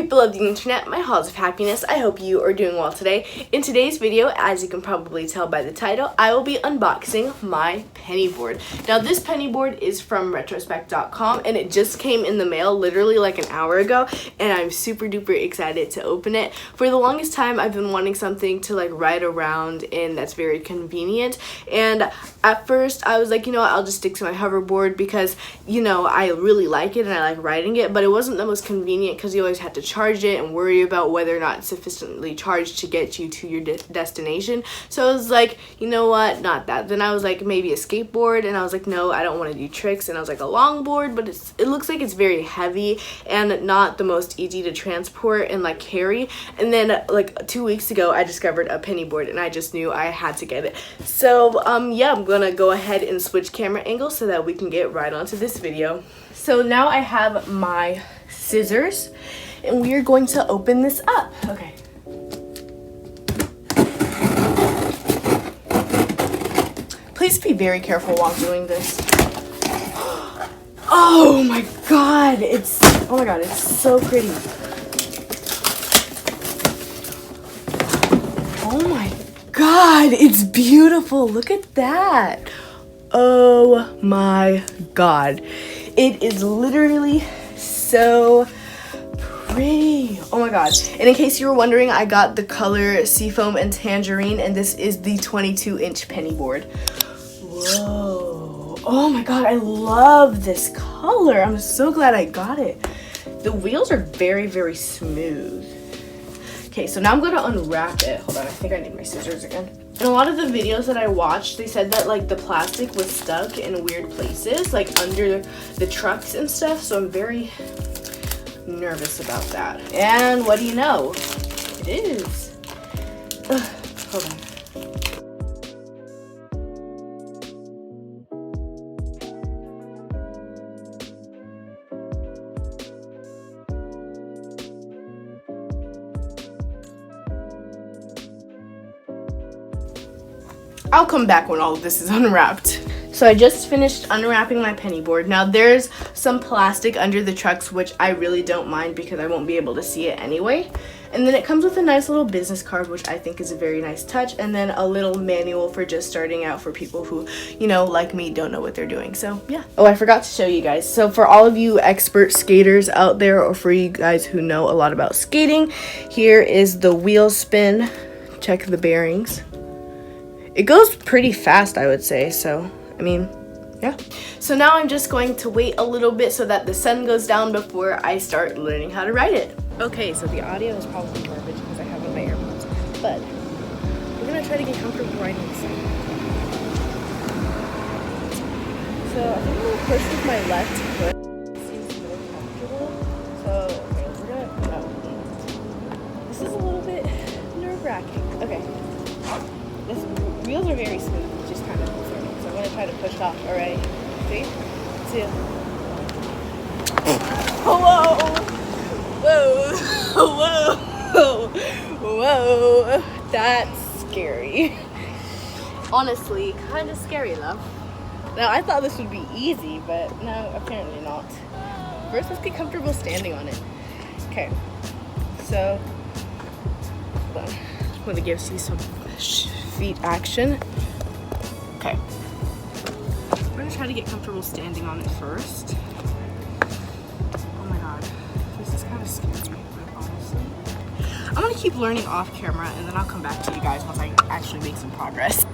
people of the internet, my halls of happiness. I hope you are doing well today. In today's video, as you can probably tell by the title, I will be unboxing my penny board. Now this penny board is from retrospect.com and it just came in the mail literally like an hour ago, and I'm super duper excited to open it. For the longest time I've been wanting something to like ride around in that's very convenient, and at first I was like, you know what, I'll just stick to my hoverboard because, you know, I really like it and I like riding it, but it wasn't the most convenient because you always had to charge it and worry about whether or not it's sufficiently charged to get you to your destination. So I was like, you know what, not that. Then I was like, maybe a skateboard, and I was like, no, I don't want to do tricks. And I was like, a longboard, but it looks like it's very heavy and not the most easy to transport and like carry. And then like 2 weeks ago I discovered a penny board and I just knew I had to get it. So yeah, I'm gonna go ahead and switch camera angles so that we can get right onto this video. So now I have my scissors and we are going to open this up. Okay. Please be very careful while doing this. Oh my god, it's so pretty. Oh my god, it's beautiful. Look at that. Oh my god. It is literally so pretty. Oh my god. And in case you were wondering, I got the color Seafoam and Tangerine, and this is the 22-inch penny board. Whoa. Oh my god, I love this color. I'm so glad I got it. The wheels are very, very smooth. Okay, so now I'm going to unwrap it. Hold on, I think I need my scissors again. In a lot of the videos that I watched, they said that like the plastic was stuck in weird places, like under the trucks and stuff, so I'm very nervous about that. And what do you know? It is. Ugh, hold on. I'll come back when all of this is unwrapped. So I just finished unwrapping my penny board. Now there's some plastic under the trucks, which I really don't mind because I won't be able to see it anyway. And then it comes with a nice little business card, which I think is a very nice touch. And then a little manual for just starting out for people who, you know, like me, don't know what they're doing. So yeah. Oh, I forgot to show you guys. So for all of you expert skaters out there, or for you guys who know a lot about skating, here is the wheel spin. Check the bearings. It goes pretty fast, I would say, so, I mean, yeah. So now I'm just going to wait a little bit so that the sun goes down before I start learning how to ride it. Okay, so the audio is probably garbage because I have my AirPods, but we're going to try to get comfortable riding this thing. So I think I'm going to push with my left foot. It seems more comfortable. So, okay, we're going to, no. This is a little bit nerve-wracking. Okay. The wheels are very smooth, which is kind of concerning. So I'm going to try to push off. Alright, 3, 2. Whoa! Whoa! Whoa! Whoa! That's scary. Honestly, kind of scary though. Now I thought this would be easy, but no, apparently not. First, let's get comfortable standing on it. Okay. So, hold on. I'm going to give you some feet action. Okay. We're gonna try to get comfortable standing on it first. Oh my god. This is kind of scary, honestly. I'm gonna keep learning off camera and then I'll come back to you guys once I actually make some progress.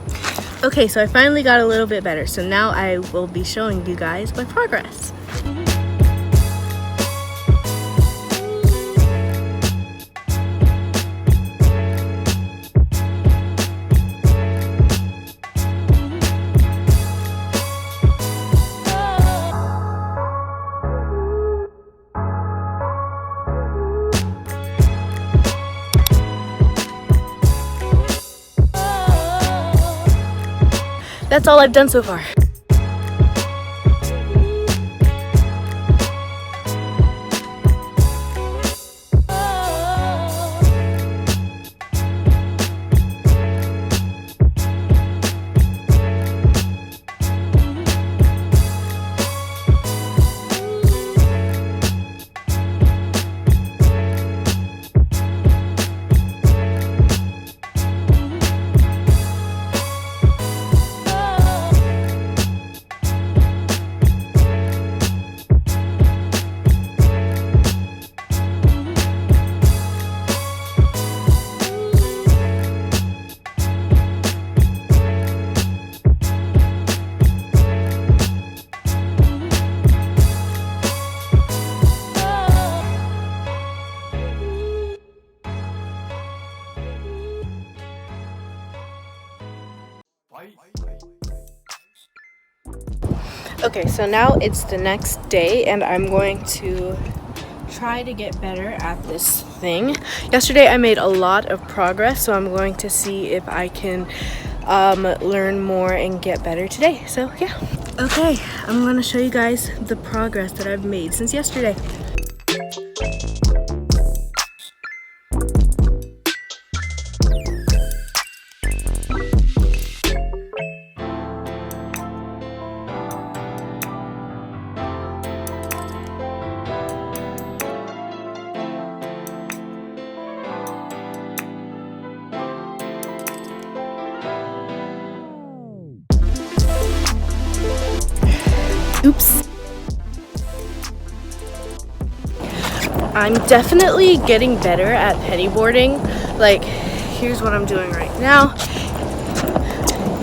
Okay, so I finally got a little bit better. So now I will be showing you guys my progress. That's all I've done so far. Okay, so now it's the next day and I'm going to try to get better at this thing. Yesterday I made a lot of progress, so I'm going to see if I can learn more and get better today. So yeah. Okay, I'm going to show you guys the progress that I've made since yesterday. Oops. I'm definitely getting better at pennyboarding. Like, here's what I'm doing right now.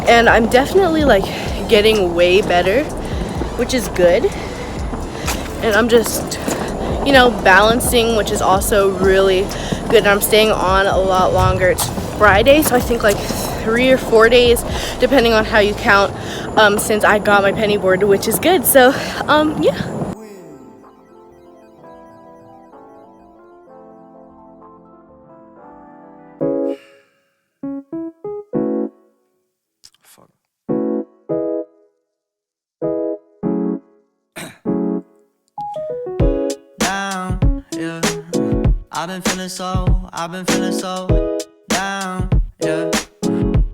And I'm definitely like getting way better, which is good. And I'm just, you know, balancing, which is also really good. And I'm staying on a lot longer. It's Friday, so I think like 3 or 4 days, depending on how you count, since I got my pennyboard, which is good. So, yeah. Down, yeah. I've been feeling so down, yeah.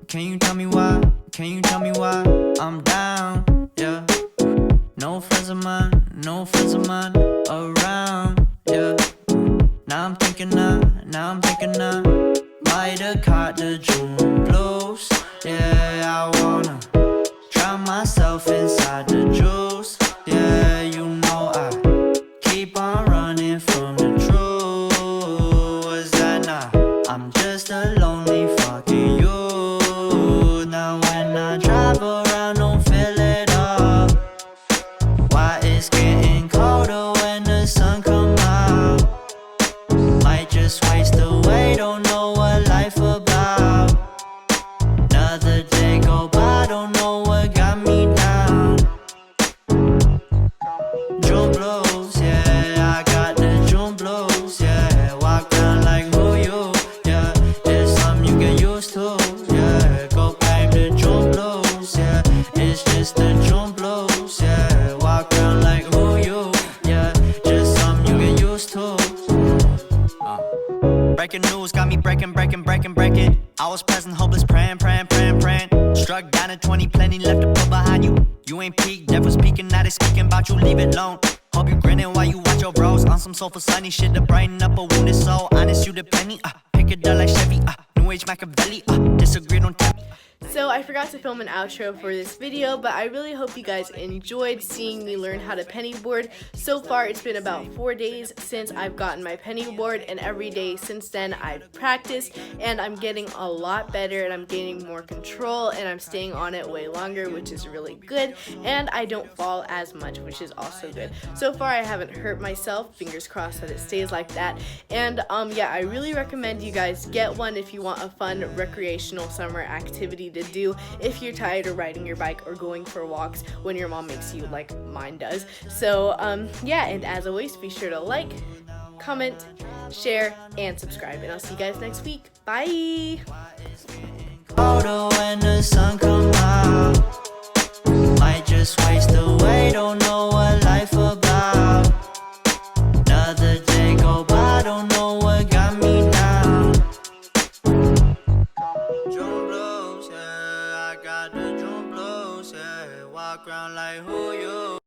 Can you tell me why? Can you tell me why I'm down, yeah? No friends of mine around, yeah. Now I'm thinking I might have caught the June blues, yeah. I wanna drown myself inside the juice, yeah. You know I keep on running from the truth. Was that not? I'm just a lonely fucking you. Now when I drive around, don't feel it all. Why it's getting colder when the sun come out? Might just waste away, don't know what life about. Another day go by, don't know what got me down. June blues, yeah, I got the June blues, yeah. Walk around like who you, yeah. It's something you get used to, yeah. Go claim the June blues, yeah. It's just the June blues, yeah. Walk around like who you, yeah. Just something you get used to. Breaking news got me breaking. I was present, hopeless, praying. Struck down at 20, plenty left to put behind you. You ain't peaked, devil's speaking, now they speaking about you, leave it alone. Hope you grinning while you watch your bros on some soulful sunny shit to brighten up a wounded soul. Honest, you the penny, pick it up like Chevy, New Age Machiavelli, disagree, don't tell me. So I forgot to film an outro for this video, but I really hope you guys enjoyed seeing me learn how to pennyboard. So far it's been about 4 days since I've gotten my pennyboard, and every day since then I've practiced and I'm getting a lot better and I'm gaining more control and I'm staying on it way longer, which is really good, and I don't fall as much, which is also good. So far I haven't hurt myself, fingers crossed that it stays like that. And yeah, I really recommend you guys get one if you want a fun recreational summer activity to do if you're tired of riding your bike or going for walks when your mom makes you, like mine does. So yeah, and as always, be sure to like, comment, share, and subscribe, and I'll see you guys next week. Bye. When the sun come out, might just waste away, don't know what life about. Another day go by, don't know what got me down. June blues, yeah, I got the June blues, yeah. Walk around like who you.